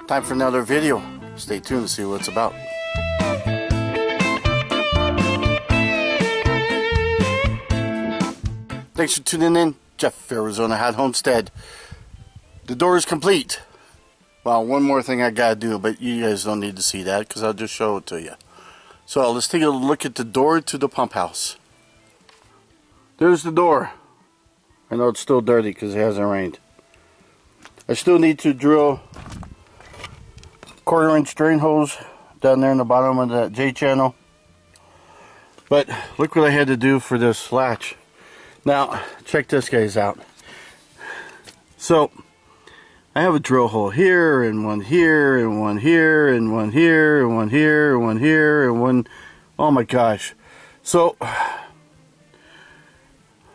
Time for another video. Stay tuned to see what it's about. Thanks for tuning in. Jeff, ArizonaHotHomestead. The door is complete. Well, one more thing I gotta do, but you guys don't need to see that because I'll just show it to you. So let's take a look at the door to the pump house. There's the door. I know it's still dirty because it hasn't rained. I still need to drill 1/4-inch drain hose down there in the bottom of that J channel. But look what I had to do for this latch. Now, check this guys out. So, I have a drill hole here, and one here, and one here, and one here, and one here, and one here, and one... Oh my gosh. So,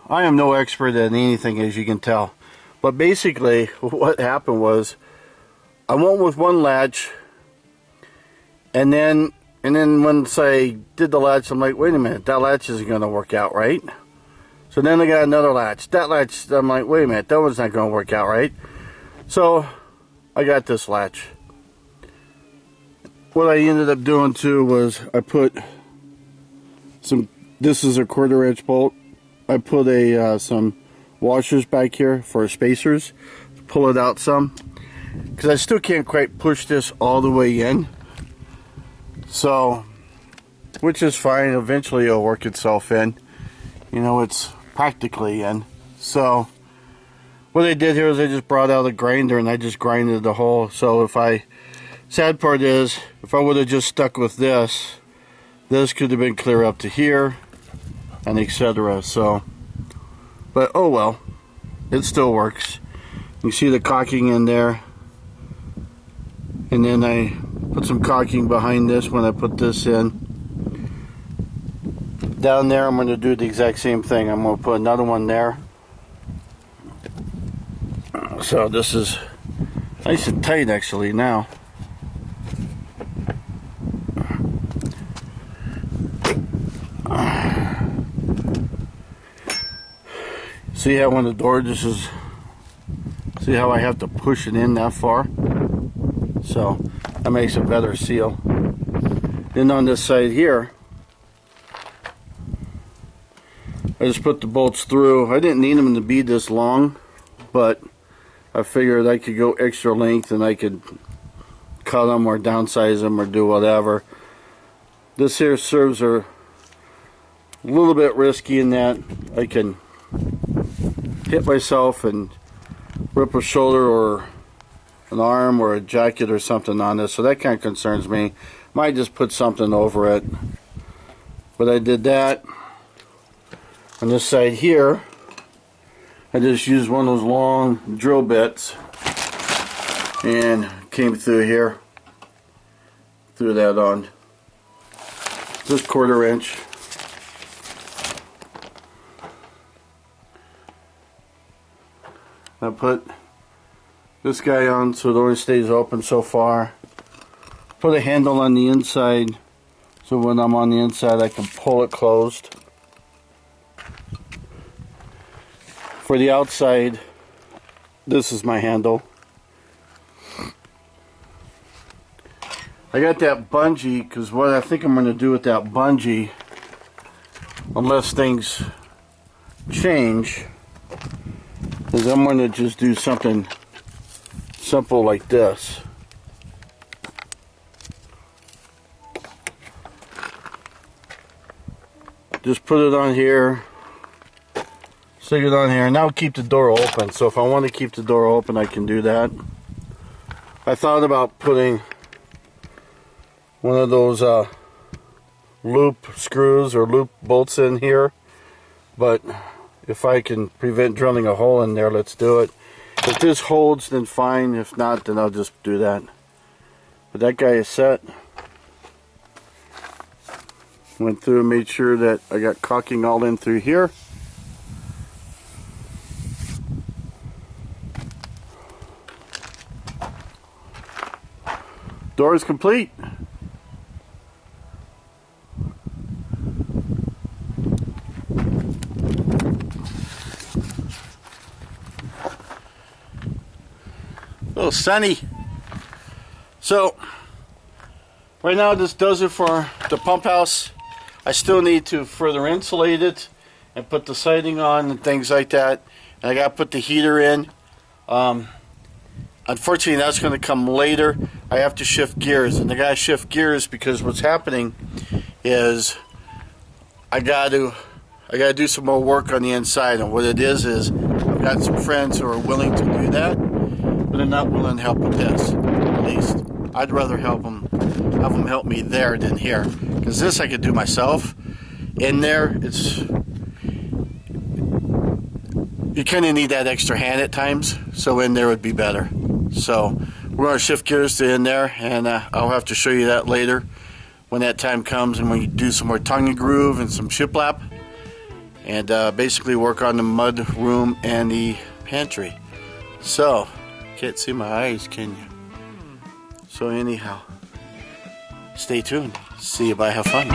I am no expert at anything, as you can tell. But basically, what happened was, I went with one latch, and then once I did the latch, I'm like, wait a minute, that latch isn't going to work out right. So then I got another latch. That latch, I'm like, wait a minute, that one's not going to work out right. So I got this latch. What I ended up doing too was I put some, this is a 1/4-inch bolt. I put some washers back here for spacers to pull it out some, because I still can't quite push this all the way in. So, which is fine. Eventually it'll work itself in. You know, it's practically in. So what I did here is I just brought out a grinder and I just grinded the hole. So sad part is, if I would have just stuck with this could have been clear up to here and etc. So, but oh well, it still works. You see the caulking in there, and then I put some caulking behind this when I put this in. Down there I'm going to do the exact same thing. I'm going to put another one there. So this is nice and tight actually now. See how when the door just is, see how I have to push it in that far? So that makes a better seal. Then on this side here, I just put the bolts through. I didn't need them to be this long, but I figured I could go extra length and I could cut them or downsize them or do whatever. This here serves a little bit risky in that I can hit myself and rip a shoulder or an arm or a jacket or something on this, so that kind of concerns me. Might just put something over it. But I did that. On this side here, I just used one of those long drill bits and came through here, threw that on. Just 1/4-inch. I put this guy on so it only stays open so far. Put a handle on the inside so when I'm on the inside I can pull it closed. For the outside, this is my handle. I got that bungee because what I think I'm going to do with that bungee, unless things change, is I'm going to just do something simple like this. Just put it on here, stick it on here, and now keep the door open. So if I want to keep the door open, I can do that. I thought about putting one of those loop screws or loop bolts in here, but if I can prevent drilling a hole in there, let's do it. If this holds, then fine. If not, then I'll just do that. But that guy is set. Went through and made sure that I got caulking all in through here. Door is complete. A little sunny. So right now this does it for the pump house. I still need to further insulate it and put the siding on and things like that. And I got to put the heater in. Unfortunately, that's going to come later. I have to shift gears, and I got to shift gears because what's happening is I got to do some more work on the inside. And what it is I've got some friends who are willing to do that, but they're not willing to help with this. At least I'd rather have them help me there than here, because this I could do myself. In there, you kind of need that extra hand at times, so in there would be better. So we're going to shift gears to in there, and I'll have to show you that later when that time comes, and when you do some more tongue and groove and some shiplap, and basically work on the mud room and the pantry. So, can't see my eyes, can you? So anyhow, stay tuned. See if I have fun.